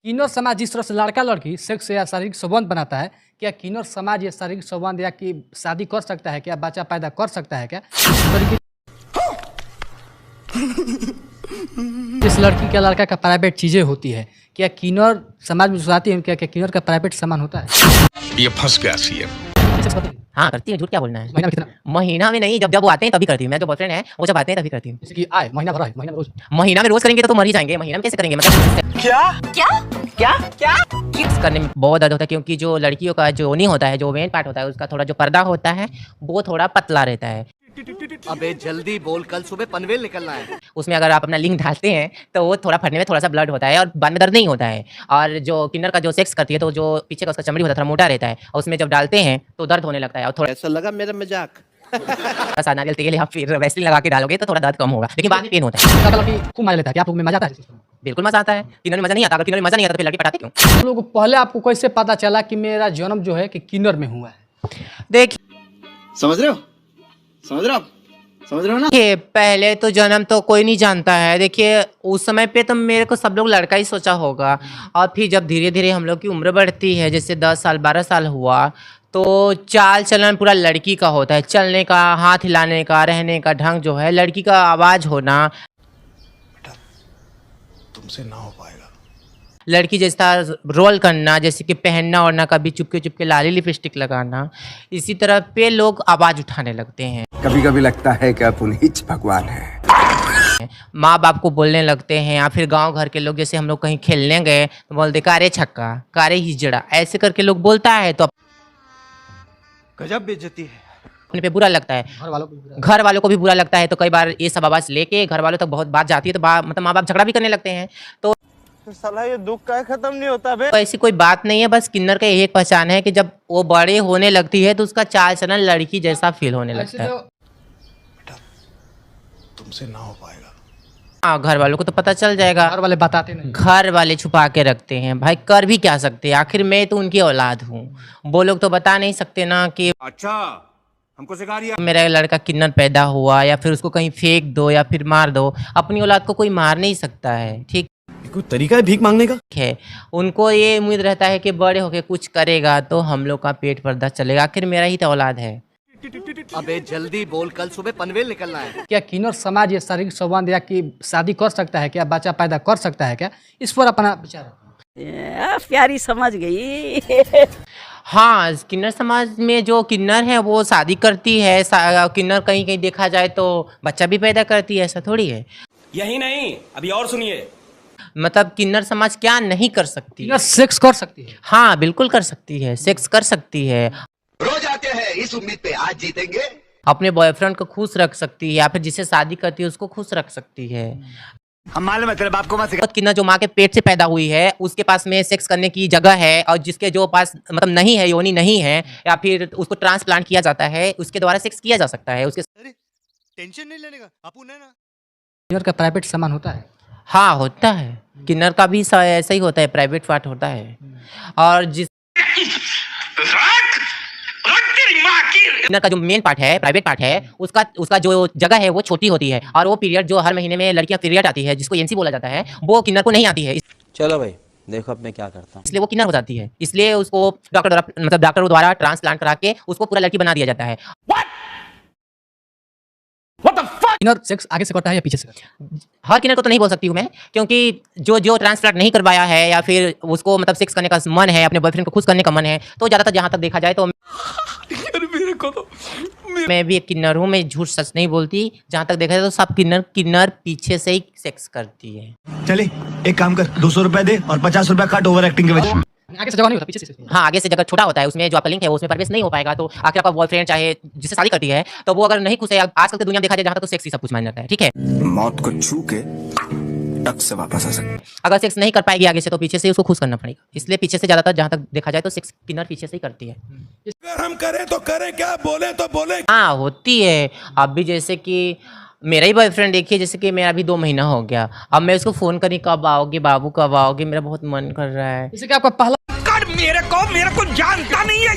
किन्नर समाज जिस तरह से लड़का लड़की सेक्स या शारीरिक संबंध बनाता है, क्या किन्नर समाज ये शारीरिक संबंध या कि शादी कर सकता है, क्या बच्चा पैदा कर सकता है क्या? जिस लड़की का लड़का का प्राइवेट चीजें होती है, क्या किन्नर समाज में आती है, क्या क्या किन्नर का प्राइवेट सामान होता है? ये फंस गया सीएम। हाँ करती है, झूठ क्या बोलना है। महीना में कितना? महीना में नहीं, जब जब वो आते हैं तभी करती हूँ। मैं जो बॉयफ्रेंड है वो जब आते हैं तभी करती हूँ। जैसे कि आए महीना भर आए, महीना में रोज। महीना में रोज करेंगे तो मर ही जाएंगे। महीना में कैसे करेंगे? मतलब क्या क्या क्या क्या किस करने में बहुत दर्द होता है, क्योंकि जो लड़कियों का जो नहीं होता है, जो मेन पार्ट होता है, उसका थोड़ा जो पर्दा होता है वो थोड़ा पतला रहता है। अबे जल्दी बोल, कल सुबह पनवेल निकलना है। उसमें अगर आप अपना लिंग डालते हैं तो वो थोड़ा फटने में थोड़ा सा ब्लड होता है और बाद में दर्द नहीं होता है। और जो किन्नर का जो सेक्स करती है तो जो पीछे का उसका चमड़ी होता है थोड़ा मोटा रहता है और उसमें जब डालते हैं तो दर्द होने लगता है। और थोड़ा ऐसा लगा मेरा मजाक। सा नारियल तेल या फिर वैसलीन लगा के डालोगे तो थोड़ा दर्द कम होगा, लेकिन बाद में पेन होता है। लड़का लड़की खूब मजा लेता है, क्या आप लोग में मजा आता है? बिल्कुल मजा आता है। किन्नर में मजा नहीं आता। अगर किन्नर में मजा नहीं आता तो फिर लड़की पटाते क्यों? आप लोगों को पहले आपको कैसे पता चला कि मेरा जन्म जो है कि किन्नर में हुआ है? देखिए समझ रहे हो? समझ रहे हो? समझ रहे हो ना? पहले तो जन्म तो कोई नहीं जानता है। देखिए उस समय पे तो मेरे को सब लोग लड़का ही सोचा होगा, और फिर जब धीरे धीरे हम लोग की उम्र बढ़ती है, जैसे 10 साल 12 साल हुआ, तो चाल चलन पूरा लड़की का होता है। चलने का, हाथ हिलाने का, रहने का ढंग जो है लड़की का, आवाज़ होना तुमसे ना हो पाएगा। लड़की जैसा रोल करना, जैसे कि पहनना ओढ़ना, कभी चुपके चुपके लाली लिपस्टिक लगाना, इसी तरह पे लोग आवाज़ उठाने लगते हैं। कभी कभी लगता है कि आप उन्हीं भगवान है। माँ बाप को बोलने लगते हैं, या फिर गांव घर के लोग, जैसे हम लोग कहीं खेलने गए तो बोलते कारे छक्का, कारे हिजड़ा, ऐसे करके लोग बोलता है तो गजब बेइज्जती है। अपने पे बुरा लगता है। घर वालों को भी बुरा लगता है। तो कई बार ये सब आवाज़ लेके घर वालों तक बहुत बात जाती है, तो मतलब माँ बाप झगड़ा भी करने लगते हैं। तो साला ये दुख का खत्म नहीं होता बे। तो ऐसी कोई बात नहीं है। बस किन्नर का एक पहचान है कि जब वो बड़े होने लगती है तो उसका चाल चलन लड़की जैसा फील होने लगता है। तुमसे ना हो पाएगा। हाँ, घर वालों को तो पता चल जाएगा। घर वाले बताते नहीं। घर वाले छुपा के रखते हैं। भाई कर भी क्या सकते हैं, आखिर मैं तो उनकी औलाद हूँ। वो लोग तो बता नहीं सकते ना कि अच्छा हमको सिखा दिया। मेरा लड़का किन्नर पैदा हुआ, या फिर उसको कहीं फेंक दो या फिर मार दो। अपनी औलाद को कोई मार नहीं सकता है, ठीक कोई तरीका है भीख मांगने का? है। उनको ये उम्मीद रहता है कि बड़े होके कुछ करेगा तो हम लोग का पेट पर्दा चलेगा। आखिर मेरा ही तो औलाद है। अबे जल्दी बोल, कल सुबह पनवेल निकलना है। क्या किन्नर समाज ये शारीरिक संबंध या कि शादी कर सकता है, क्या बच्चा पैदा कर सकता है क्या? इस पर अपना विचार। प्यारी समझ गई। हाँ, किन्नर समाज में जो किन्नर है वो शादी करती है। किन्नर कहीं कहीं देखा जाए तो बच्चा भी पैदा करती है, ऐसा थोड़ी है। यही नहीं, अभी और सुनिए। मतलब किन्नर समाज क्या नहीं कर सकती? किन्नर सेक्स कर सकती है। हाँ बिल्कुल कर सकती है, सेक्स कर सकती है। रोज आते हैं इस उम्मीद पे आज जीतेंगे। अपने बॉयफ्रेंड को खुश रख सकती है, या फिर जिसे शादी करती है उसको खुश रख सकती है। हम मालूम है तेरे बाप को मत सिखा। किन्नर जो माँ के पेट से पैदा हुई है उसके पास में सेक्स करने की जगह है, और जिसके जो पास मतलब नहीं है, योनि नहीं है, या फिर उसको ट्रांसप्लांट किया जाता है, उसके द्वारा सेक्स किया जा सकता है। उसके टेंशन नहीं लेने का अपू ना। किन्नर का प्राइवेट सामान होता है। हाँ होता है। किन्नर का भी ऐसा ही होता है, प्राइवेट पार्ट होता है। और जिस किन्नर का जो मेन पार्ट है, प्राइवेट पार्ट है, उसका जो जगह है वो छोटी होती है, और वो पीरियड जो हर महीने में लड़कियां पीरियड आती है, जिसको एनसी बोला जाता है, वो किन्नर को नहीं आती है। चलो भाई देखो अब मैं क्या करता हूँ। इसलिए वो किन्नर हो जाती है। इसलिए उसको डॉक्टर द्वारा ट्रांसप्लांट करा के उसको पूरा लड़की बना दिया जाता है। किन्नर सेक्स आगे से करता है या पीछे से? हर किन्नर को तो नहीं बोल सकती हूँ मैं, क्योंकि जो ट्रांसप्लांट नहीं करवाया है, या फिर उसको मतलब सेक्स करने का मन है, अपने बॉयफ्रेंड को खुश करने का मन है, तो ज़्यादातर जहाँ तक देखा जाए तो मैं भी एक किन्नर हूँ। मैं झूठ सच नहीं बोलती। जहाँ तक देखा जाए तो सब किन्नर पीछे से ही सेक्स करती है। चले एक काम कर, 200 रुपए दे और 50 रुपए काट ओवर एक्टिंग के वजह। आगे से जगह नहीं होता, पीछे से। हाँ, आगे से जगह छोटा होता है, उसमें जो आपका लिंक है उसमें प्रवेश नहीं हो पाएगा। तो आखिर आपका बॉयफ्रेंड चाहे जिससे शादी करती है, तो वो अगर नहीं खुश है, आजकल की दुनिया देखा जाए जहाँ तक तो सेक्स ही सब कुछ मान जाता है, ठीक है। मौत को छू के टक से वापस आ सकते। अगर सेक्स नहीं कर पाएगी आगे से तो पीछे से उसको खुश करना पड़ेगा। इसलिए पीछे से ज़्यादातर जहाँ तक देखा जाए तो सेक्स किन्नर पीछे से ही करती है। अगर हम करें तो करें क्या, बोले तो बोले। हाँ होती है। अब भी जैसे कि मेरा ही बॉयफ्रेंड देखिए, जैसे कि मेरा अभी 2 महीना हो गया। अब मैं उसको फ़ोन करी, कब आओगे बाबू, कब आओगे, मेरा बहुत मन कर रहा है। जैसे कि आपका पहला मेरे को जानता नहीं है।